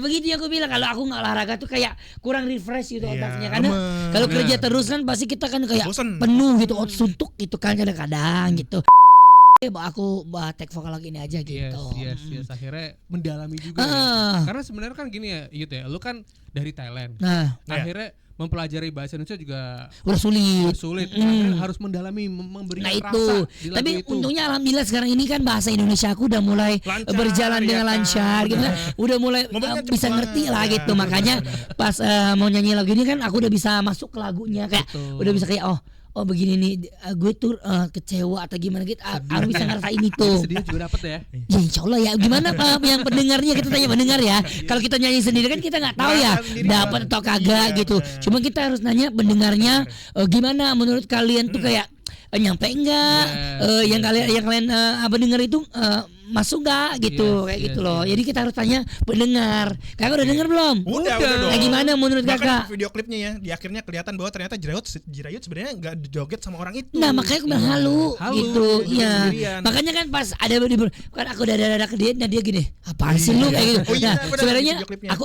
Begitu yang aku bilang, kalau aku nggak olahraga tuh kayak kurang refresh gitu otaknya, karena kalau kerja terus kan pasti kita kan kayak bosen. penuh gitu, suntuk gitu kan kadang-kadang gitu. Aku take vokal lagi ini aja gitu. Yes. Akhirnya mendalami juga ya. Karena sebenarnya kan gini ya, gitu ya. Lu kan dari Thailand. Nah, akhirnya mempelajari bahasa Indonesia juga udah sulit. Akhirnya harus mendalami, memberikan rasa itu. di lagu Tapi itu. untungnya alhamdulillah sekarang ini kan bahasa Indonesia aku udah mulai berjalan dengan lancar gitu kan. Udah mulai bisa ngerti lah gitu. Makanya pas mau nyanyi lagu ini kan aku udah bisa masuk ke lagunya, kayak udah bisa kayak oh begini nih, gue tuh kecewa atau gimana gitu, harus bisa ngerasain itu. Sedihnya juga dapet ya. Ya insya Allah ya. Gimana yang pendengarnya, kita tanya pendengar ya. Kalau kita nyanyi sendiri kan kita nggak tahu ya dapat atau kagak gitu. Cuma kita harus nanya pendengarnya, gimana menurut kalian tuh kayak nyampe enggak, yang kalian dengar itu masuk gak gitu, kayak gitu loh. Jadi kita harus tanya pendengar. Kakak udah denger belum? Udah dong. Gimana menurut kakak? Video klipnya ya, di akhirnya kelihatan bahwa ternyata Jirayut sebenarnya nggak joget sama orang itu. Nah makanya aku bilang halu gitu, iya. sendirian. Makanya kan pas ada kan aku udah ke dia, nah dia gini, apaan sih lu kayak gitu. Nah sebenarnya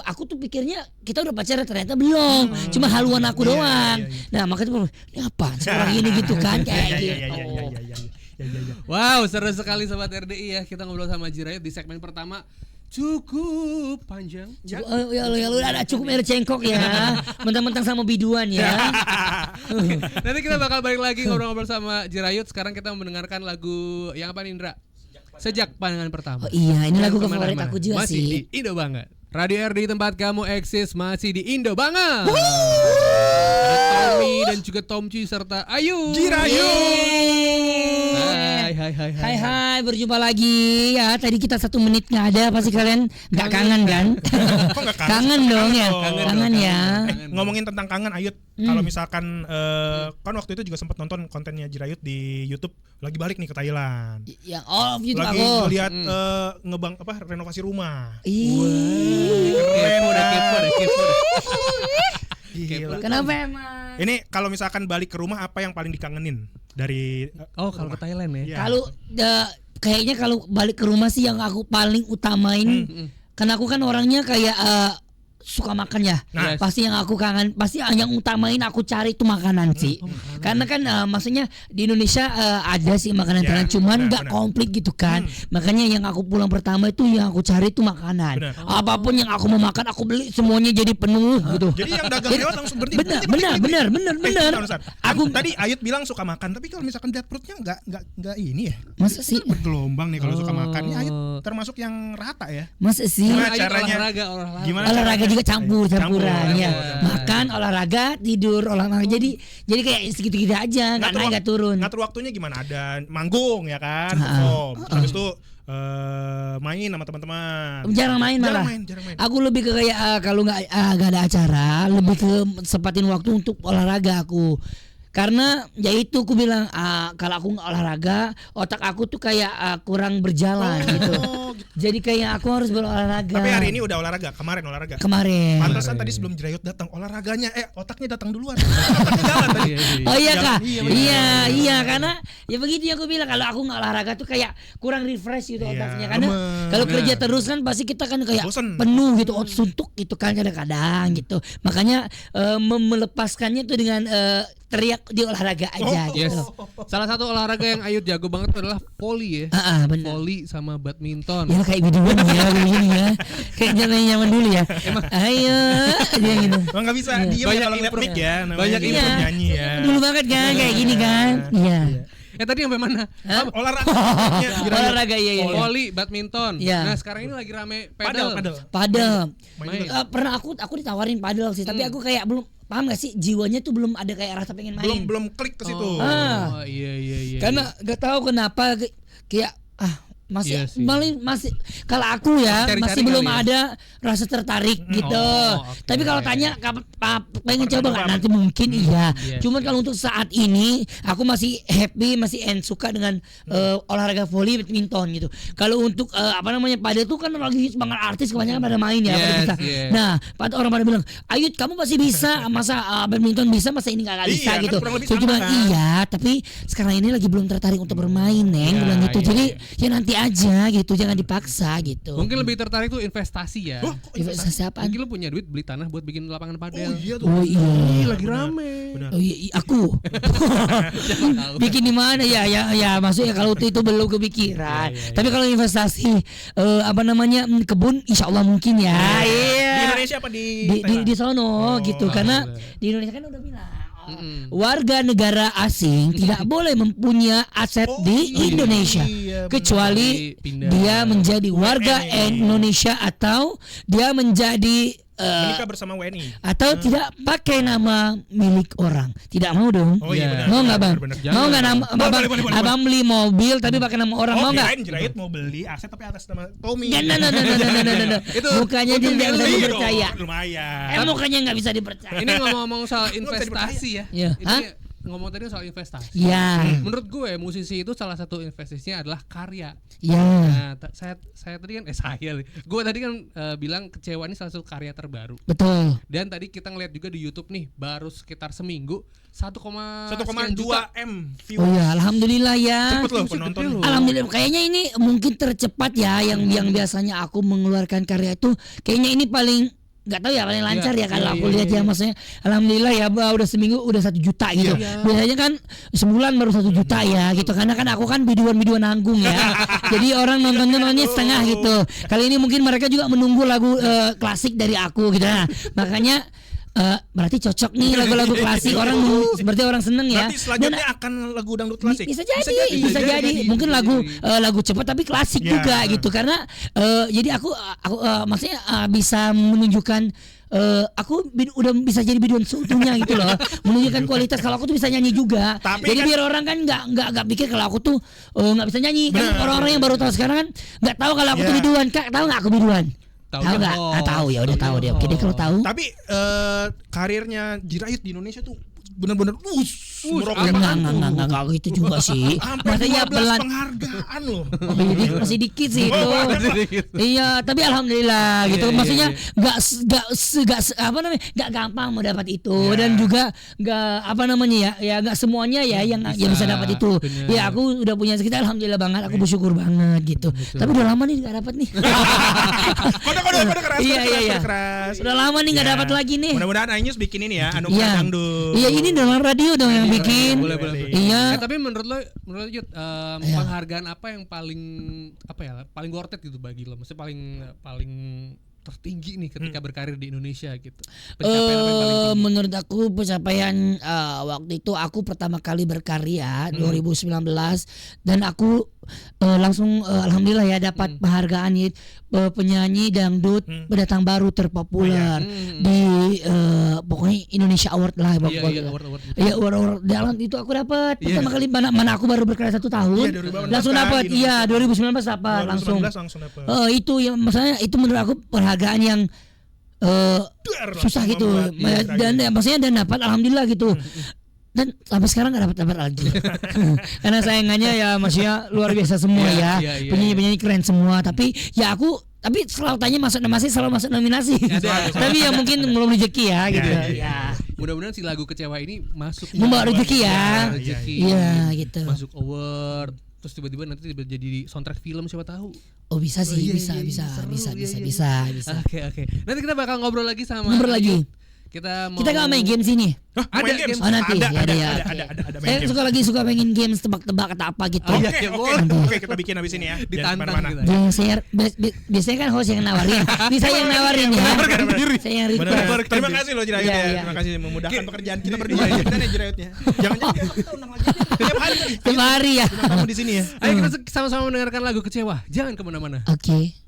aku tuh pikirnya kita udah pacaran, ternyata belum, cuma haluan aku doang. Nah makanya tuh ini apaan sih orang ini gitu kan, kayak gitu. Wow, seru sekali Sobat RDI ya. Kita ngobrol sama Jirayut di segmen pertama. Cukup panjang. Ya lu ada cukup air cengkok ya. Mentang-mentang sama biduan ya. Nanti kita bakal balik lagi ngobrol-ngobrol sama Jirayut. Sekarang kita mendengarkan lagu yang apa nih, Indra? Sejak pandangan pertama. Oh iya, ini lagu favorit aku juga masih sih. Masih di Indo Banget. Radio RDI tempat kamu eksis, masih di Indo Banget. Ada Tommy dan juga Tomci serta Ayu. Jirayut. Hai, berjumpa lagi ya. Tadi kita 1 menit nggak ada, pasti kalian nggak kangen kan? Kok nggak kangen? Kangen dong ya, kangen ya. Ngomongin tentang kangen, Ayut, kalau misalkan kan waktu itu juga sempat nonton kontennya Jirayut di YouTube, lagi balik nih ke Thailand. Ya, YouTube lagi aku. ngeliat renovasi rumah. Kepo. Gila. Kenapa emang? Ini kalau misalkan balik ke rumah, apa yang paling dikangenin dari kalau ke Thailand ya? Iya. Kalau kayaknya kalau balik ke rumah sih yang aku paling utamain, karena aku kan orangnya kayak suka makan ya. Nah, pasti yang aku kangen, pasti yang utamain aku cari itu makanan sih. Karena kan maksudnya di Indonesia ada sih makanan Thailand, cuman nggak komplit gitu kan. Makanya yang aku pulang pertama itu yang aku cari itu makanan. Apapun yang aku mau makan aku beli semuanya jadi penuh gitu. Jadi yang dagang lewat langsung berhenti. Benar. Aku tadi Ayut bilang suka makan, tapi kalau misalkan lihat perutnya nggak ini ya. Masa sih? Bergelombang nih kalau suka makan. Ini Ayut termasuk yang rata ya. Masa sih? Gimana caranya? Gimana olahraga juga campuran ya. Makan, olahraga, tidur, olahraga. Jadi kayak segitu-gitu aja, enggak naik enggak turun. Ngatur waktunya gimana? Ada manggung ya kan, perform. Habis itu main sama teman-teman. Jarang main malah. Jarang main. Aku lebih ke kayak kalau nggak ada acara, lebih ke sempatin waktu untuk olahraga aku. Karena ya itu aku bilang kalau aku nggak olahraga, otak aku tuh kayak kurang berjalan gitu. Jadi kayak aku harus berolahraga. Tapi hari ini udah olahraga, kemarin olahraga. Pantesan tadi sebelum Jirayut datang olahraganya, otaknya datang duluan. Otaknya jalan tadi. Oh iya Kak. Iya karena ya begitu yang aku bilang, kalau aku nggak olahraga tuh kayak kurang refresh gitu otaknya. Karena kalau kerja terus kan pasti kita kan kayak penuh gitu, suntuk gitu kan kadang-kadang gitu. Makanya melepaskannya tuh dengan teriak di olahraga aja gitu. Salah satu olahraga yang Ayut jago banget adalah volley ya. Volley sama badminton. Ya kayak biduan ya begini ya. Kayak zaman dulu ya. Ayo dia gitu. Enggak bisa diem kalau ngeliat mic ya. Banyak improv nyanyi ya. Dulu banget kan kayak gini kan. Iya. Tadi sampai mana? Olahraga iya. Volley, badminton. Nah, sekarang ini lagi rame padel. Pernah aku ditawarin padel sih, tapi aku kayak belum paham gak sih, jiwanya tuh belum ada kayak rasa pengen main. Belum klik ke situ. Iya. Karena gak tahu kenapa kayak masih kalau aku ya masih belum ada rasa tertarik gitu. Tapi kalau tanya pengen coba nggak nanti mungkin iya. Cuman kalau untuk saat ini aku masih happy, masih suka dengan olahraga volley, badminton gitu. Kalau untuk padel tuh kan lagi semangat artis kebanyakan pada main ya. Nah, pada orang pada bilang, Ayut kamu masih bisa, masa badminton bisa, masa ini nggak bisa gitu. Saya bilang iya, tapi sekarang ini lagi belum tertarik untuk bermain, Neng, bilang gitu. Jadi ya nanti aja gitu, jangan dipaksa gitu. Mungkin lebih tertarik tuh investasi ya. Investasi apa? Mungkin lu punya duit beli tanah buat bikin lapangan padel. Oh iya. Lagi rame. Oh iya, aku bikin di mana ya maksudnya kalau itu belum kepikiran. Tapi kalau investasi apa namanya kebun, insya Allah mungkin ya. Di Indonesia apa di sono gitu, karena di Indonesia kan udah bilang warga negara asing tidak boleh mempunyai aset di Indonesia kecuali dia menjadi warga Indonesia atau dia menjadi menikah bersama WNI atau tidak pakai nama milik orang. Tidak mau dong. Oh iya benar. Mau nggak bang? Mau nggak nama abang beli mobil tapi pakai nama orang, mau nggak? Jirayut mau beli aset tapi atas nama Tommy. No. Itu mukanya dia nggak bisa dipercaya. Lumayan. Mukanya nggak bisa dipercaya. Ini ngomong-ngomong soal investasi ya. Hah? Ngomong tadi soal investasi. Ya. Menurut gue musisi itu salah satu investasinya adalah karya. Ya. Nah, saya tadi kan gue tadi kan bilang Kecewa ini salah satu karya terbaru. Betul. Dan tadi kita ngeliat juga di YouTube nih baru sekitar seminggu 1,2 M views. Oh ya, alhamdulillah ya. Cepet loh penonton. Alhamdulillah, kayaknya ini mungkin tercepat ya yang biasanya aku mengeluarkan karya itu kayaknya ini paling nggak tahu ya paling lancar ya kalau aku lihat ya, maksudnya alhamdulillah ya udah seminggu udah 1 juta gitu. Biasanya kan sebulan baru 1 juta ya gitu, karena kan aku kan biduan nanggung ya. Jadi orang nontonnya setengah gitu. Kali ini mungkin mereka juga menunggu lagu klasik dari aku gitu. Nah, makanya berarti cocok nih lagu-lagu klasik, orang seperti orang seneng ya. Berarti selanjutnya akan lagu dangdut klasik. Bisa jadi. Mungkin lagu cepat tapi klasik juga gitu, karena jadi aku maksudnya bisa menunjukkan aku udah bisa jadi biduan seutuhnya gitu loh, menunjukkan kualitas kalau aku tuh bisa nyanyi juga. Tapi jadi kan, biar orang kan nggak pikir kalau aku tuh nggak bisa nyanyi. Kan orang-orang yang baru tahu sekarang kan nggak tahu kalau aku tuh biduan. Kak, tahu nggak aku biduan? Tahu nggak? Tahu ya, udah tahu deh. Oke deh kalau tahu. Tapi karirnya Jirayut di Indonesia tuh benar-benar enggak gitu juga sih. Maksudnya penghargaan loh. Masih dikit sih itu. Iya, tapi alhamdulillah gitu. Maksudnya enggak gampang mau dapat itu, dan juga enggak enggak semuanya ya yang bisa dapat itu. Ya aku udah punya sekitar, alhamdulillah banget, aku bersyukur banget gitu. Tapi udah lama nih enggak dapat nih. Kode keras. Udah lama nih enggak dapat lagi nih. Mudah-mudahan Ainus bikin ini ya, Anugerah Dangdut. Iya, ini dengan radio dong yang bikin. Boleh. Iya. Tapi menurut lo Yud, penghargaan apa yang paling worth it gitu bagi lo? Maksudnya paling tertinggi nih ketika berkarir di Indonesia gitu. Pencapaian apa yang paling tinggi? Menurut aku pencapaian waktu itu aku pertama kali berkarya 2019, dan aku langsung alhamdulillah ya dapat penghargaan penyanyi dangdut pendatang baru terpopuler di pokoknya Indonesia Award lah pokoknya. Award dalam itu aku dapat pertama kali, mana aku baru berkarya 1 tahun langsung dapat. Iya, 2019 dapat langsung dapat. Itu yang maksudnya itu menurut aku penghargaan yang susah gitu, dan maksudnya dan dapat alhamdulillah gitu. Dan sampai sekarang nggak dapat lagi karena saingannya ya maksudnya luar biasa semua ya, penyanyi keren semua. Tapi ya aku selalu tanya masih selalu masuk nominasi. Tapi ya mungkin belum rezeki ya gitu. Ya. Mudah-mudahan si lagu Kecewa ini masuk membawa rezeki ya. Iya gitu. Masuk award, terus tiba-tiba nanti jadi soundtrack film, siapa tahu. Oh bisa sih, bisa. Oke. Nanti kita bakal ngobrol lagi. Kita nggak main game sini. Ada games. Oh nanti ada. Saya suka main games tebak-tebak kata apa gitu. Oke, kita bikin habis ini ya. Ditantang kita. Biasanya kan host yang nawarin. Bisa yang nawarin ya. Saya yang request. Terima kasih loh Jirayut ya. Terima kasih memudahkan pekerjaan kita berdua. Gimana ya Jirayutnya? Jangan undang lagi. Tiap hari ya. kamu di sini ya. Ayo kita sama-sama mendengarkan lagu Kecewa. Jangan kemana-mana. Oke.